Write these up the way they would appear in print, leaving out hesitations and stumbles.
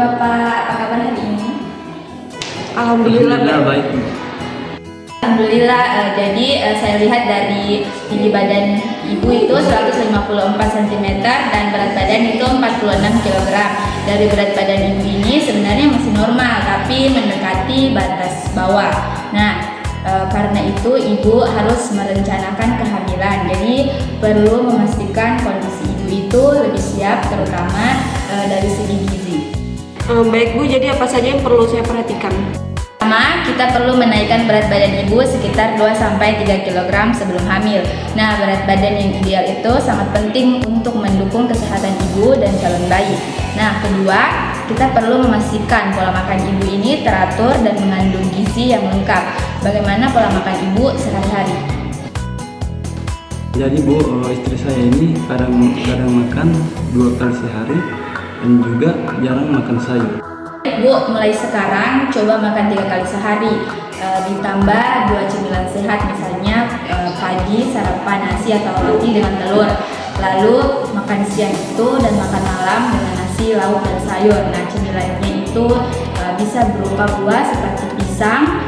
Bapak, apa kabar hari ini? Alhamdulillah baik. Alhamdulillah, jadi saya lihat dari tinggi badan ibu itu 154 cm dan berat badan itu 46 kg. Dari berat badan ibu ini sebenarnya masih normal, tapi mendekati batas bawah. Nah, karena itu ibu harus merencanakan kehamilan. Jadi perlu memastikan kondisi ibu itu lebih siap, terutama dari segi gizi. Baik Bu, jadi apa saja yang perlu saya perhatikan? Pertama, kita perlu menaikkan berat badan ibu sekitar 2-3 kg sebelum hamil. Nah, berat badan yang ideal itu sangat penting untuk mendukung kesehatan ibu dan calon bayi. Nah, kedua, kita perlu memastikan pola makan ibu ini teratur dan mengandung gizi yang lengkap. Bagaimana pola makan ibu sehari-hari? Jadi Bu, istri saya ini kadang makan 2 kali sehari dan juga jarang makan sayur. Bu, mulai sekarang coba makan 3 kali sehari, ditambah 2 cemilan sehat, misalnya pagi sarapan nasi atau roti dengan telur, lalu makan siang itu dan makan malam dengan nasi, lauk, dan sayur. Nah, cemilannya itu bisa berupa buah seperti pisang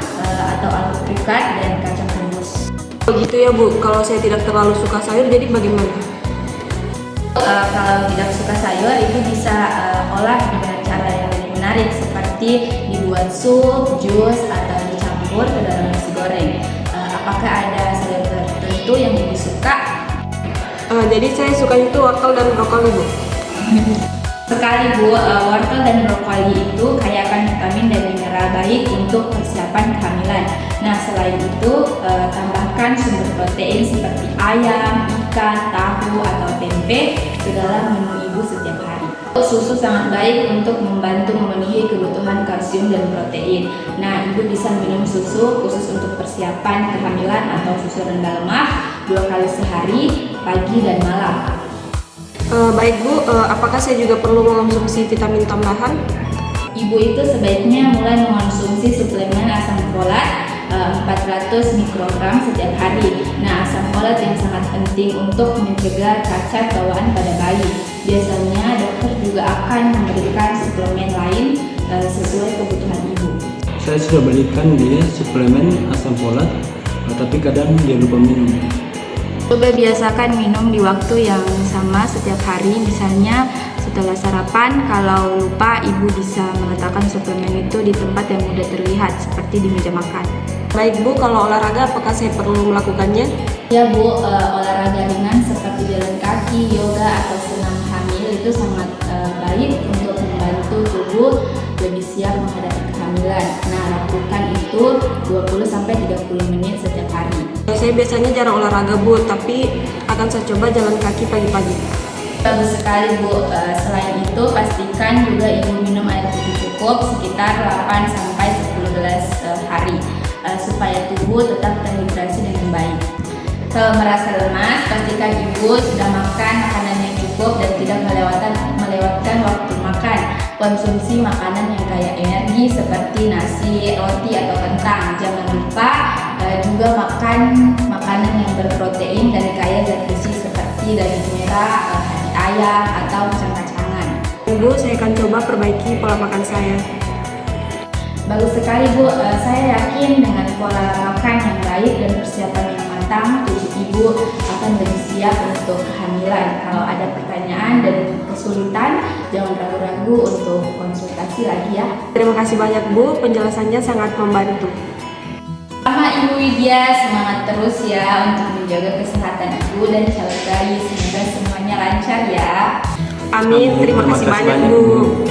atau alpukat dan kacang rebus. Begitu ya Bu, kalau saya tidak terlalu suka sayur jadi bagaimana? Kalau tidak suka sayur itu bisa olah dengan cara yang lebih menarik, seperti dibuat sup, jus, atau dicampur ke dalam nasi goreng. Apakah ada sayur tertentu yang ibu suka? Jadi saya sukanya itu wortel dan brokoli Bu. Sekali Bu, wortel dan brokoli itu kaya akan vitamin dan mineral baik untuk persiapan kehamilan. Nah, selain itu tambahkan sumber protein seperti ayam, ikan, tahu, atau tempe ke dalam menu ibu setiap hari. Susu sangat baik untuk membantu memenuhi kebutuhan kalsium dan protein. Nah, ibu bisa minum susu khusus untuk persiapan kehamilan atau susu rendah lemak 2 kali sehari, pagi dan malam. Baik Bu, apakah saya juga perlu mengonsumsi vitamin tambahan? Ibu itu sebaiknya mulai mengonsumsi suplemen asam folat 400 mikrogram setiap hari. Nah, asam folat yang sangat penting untuk mencegah cacat bawaan pada bayi. Biasanya dokter juga akan memberikan suplemen lain sesuai kebutuhan ibu. Saya sudah belikan dia suplemen asam folat, tapi kadang dia lupa minum. Coba biasakan minum di waktu yang sama setiap hari, misalnya setelah sarapan. Kalau lupa, ibu bisa meletakkan suplemen itu di tempat yang mudah terlihat, seperti di meja makan. Baik Bu, kalau olahraga apakah saya perlu melakukannya? Ya Bu, olahraga ringan seperti jalan kaki, yoga, atau senam hamil itu sangat baik untuk membantu tubuh lebih siap menghadapi kehamilan. Nah, lakukan itu 20-30 menit setiap hari. Saya biasanya jarang olahraga Bu, tapi akan saya coba jalan kaki pagi-pagi. Bagus sekali Bu, selain itu pastikan juga ibu minum air putih cukup sekitar 8-10 gelas hari, supaya tubuh tetap terhidrasi dengan baik. Kalau merasa lemas, pastikan ibu sudah makan makanan yang cukup dan tidak melewatkan waktu makan. Konsumsi makanan yang kaya energi seperti nasi, roti, atau kentang. Jangan lupa juga makan makanan yang berprotein dan kaya zat besi seperti daging merah, hati ayam, atau kacang-kacangan. Bu, saya akan coba perbaiki pola makan saya. Bagus sekali Bu, saya yakin dengan pola makan yang baik dan persiapan yang matang, tubuh ibu akan lebih siap untuk kehamilan. Kalau ada pertanyaan dan kesulitan, jangan ragu-ragu untuk konsultasi lagi ya. Terima kasih banyak Bu, penjelasannya sangat membantu. Sama Ibu Widya, semangat terus ya untuk menjaga kesehatan ibu dan calon bayi. Semoga semuanya lancar ya. Amin, terima kasih banyak Bu.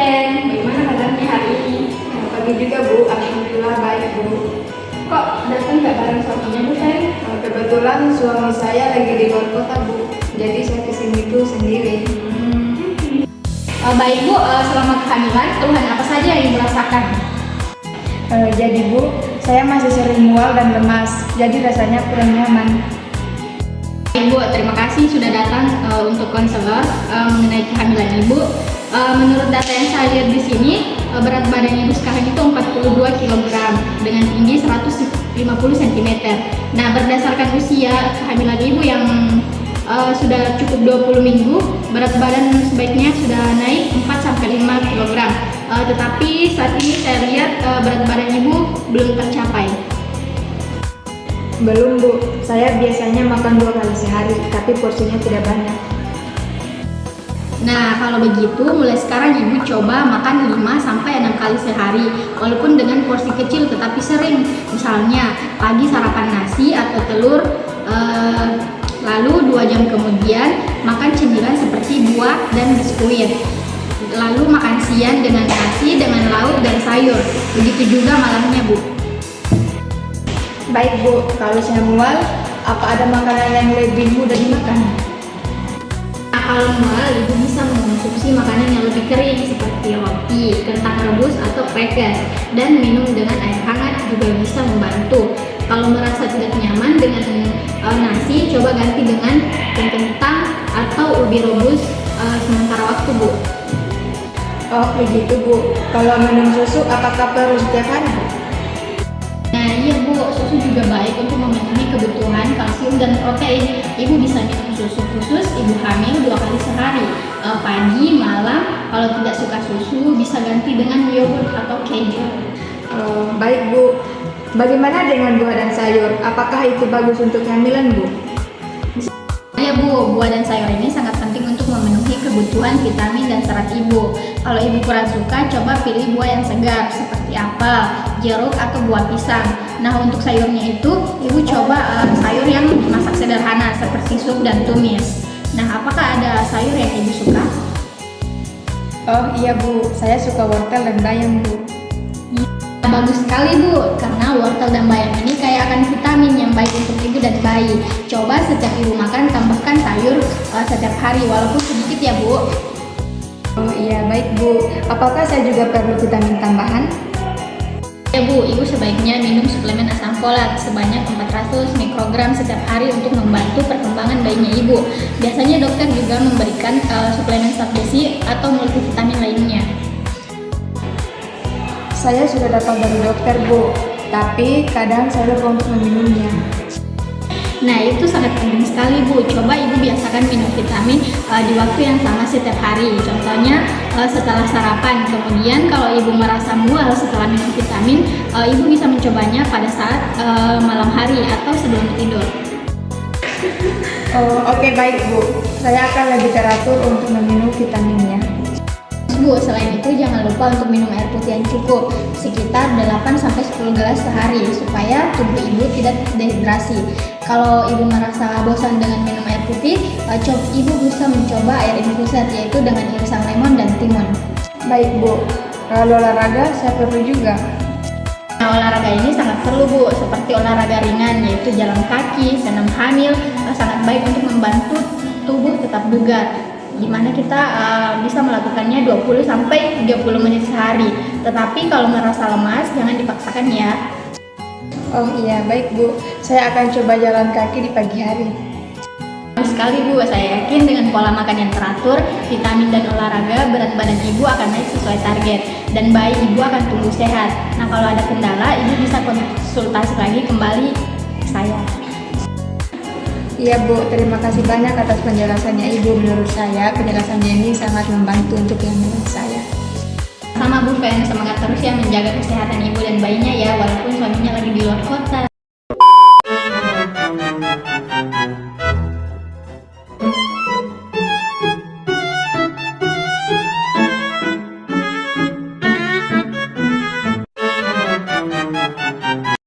Fen, bagaimana kabarnya hari ini? Pagi juga Bu, alhamdulillah baik Bu. Kok datang nggak bareng suaminya Bu Fen? Kebetulan suami saya lagi di luar kota Bu, jadi saya kesini tuh sendiri. Baik Bu, selama kehamilan keluhan apa saja yang dirasakan? Jadi Bu, saya masih sering mual dan lemas, jadi rasanya kurang nyaman. Ibu, terima kasih sudah datang untuk konselor mengenai kehamilan Ibu. Menurut data yang saya lihat di sini, berat badan Ibu sekarang itu 42 kg dengan tinggi 150 cm. Nah, berdasarkan usia kehamilan Ibu yang sudah cukup 20 minggu, berat badan sebaiknya sudah naik 4-5 kg. Tetapi saat ini saya lihat berat badan Ibu belum tercapai. Belum Bu, saya biasanya makan 2 kali sehari, tapi porsinya tidak banyak. Nah, kalau begitu mulai sekarang Ibu coba makan 5-6 kali sehari, walaupun dengan porsi kecil tetapi sering. Misalnya pagi sarapan nasi atau telur, lalu 2 jam kemudian makan cemilan seperti buah dan biskuit. Lalu makan siang dengan nasi dengan lauk dan sayur. Begitu juga malamnya Bu. Baik Bu, kalau saya mual, apa ada makanan yang lebih mudah dimakan? Nah, kalau mual, Ibu bisa mengonsumsi makanan yang lebih kering seperti roti, kentang rebus atau crackers, dan minum dengan air hangat juga bisa membantu. Kalau merasa tidak nyaman dengan nasi, coba ganti dengan kentang atau ubi rebus sementara waktu Bu. Oh begitu Bu, kalau minum susu apakah perlu setiap hari Bu? Nah iya Bu, susu juga baik untuk memenuhi kebutuhan kalsium dan protein. Ibu bisa minum susu khusus ibu hamil 2 kali sehari, pagi, malam. Kalau tidak suka susu bisa ganti dengan yogurt atau keju. Baik Bu, bagaimana dengan buah dan sayur? Apakah itu bagus untuk kehamilan Bu? Ya Bu, buah dan sayur ini sangat penting untuk memenuhi kebutuhan vitamin dan serat Ibu. Kalau Ibu kurang suka, coba pilih buah yang segar seperti apel, jeruk, atau buah pisang. Nah, untuk sayurnya itu, Ibu coba sayur yang masak sederhana seperti sup dan tumis. Nah, apakah ada sayur yang Ibu suka? Oh iya Bu, saya suka wortel dan bayam Bu. Bagus sekali Bu, karena wortel dan bayam ini kaya akan vitamin yang baik untuk ibu dan bayi. Coba setiap ibu makan tambahkan sayur setiap hari walaupun sedikit ya Bu. Oh iya baik Bu, apakah saya juga perlu vitamin tambahan? Ya Bu, ibu sebaiknya minum suplemen asam folat sebanyak 400 mikrogram setiap hari untuk membantu perkembangan bayinya ibu. Biasanya dokter juga memberikan suplemen zat besi atau multivitamin lainnya. Saya sudah dapat dari dokter Bu, tapi kadang saya lupa untuk meminumnya. Nah itu sangat penting sekali Bu, coba ibu biasakan minum vitamin di waktu yang sama setiap hari. Contohnya setelah sarapan, kemudian kalau ibu merasa mual setelah minum vitamin, ibu bisa mencobanya pada saat malam hari atau sebelum tidur. Oke, baik Bu, saya akan lebih teratur untuk meminum vitaminnya. Bu, selain itu jangan lupa untuk minum air putih yang cukup, sekitar 8-10 gelas sehari supaya tubuh ibu tidak dehidrasi. Kalau ibu merasa bosan dengan minum air putih, ibu bisa mencoba air infusat yaitu dengan irisan lemon dan timun. Baik Bu, kalau olahraga saya perlu juga. Nah, olahraga ini sangat perlu Bu, seperti olahraga ringan yaitu jalan kaki, senam hamil, sangat baik untuk membantu tubuh tetap bugar. Dimana kita bisa melakukannya 20-30 menit sehari. Tetapi kalau merasa lemas, jangan dipaksakan ya. Oh iya, baik Bu. Saya akan coba jalan kaki di pagi hari. Sekali Bu, saya yakin dengan pola makan yang teratur, vitamin dan olahraga, berat badan ibu akan naik sesuai target dan bayi ibu akan tumbuh sehat. Nah, kalau ada kendala, ibu bisa konsultasi lagi kembali ke saya. Iya Bu, terima kasih banyak atas penjelasannya Ibu. Menurut saya, penjelasannya ini sangat membantu untuk kehamilan saya. Sama Bu Fen, semangat terus ya menjaga kesehatan ibu dan bayinya ya, walaupun suaminya lagi di luar kota.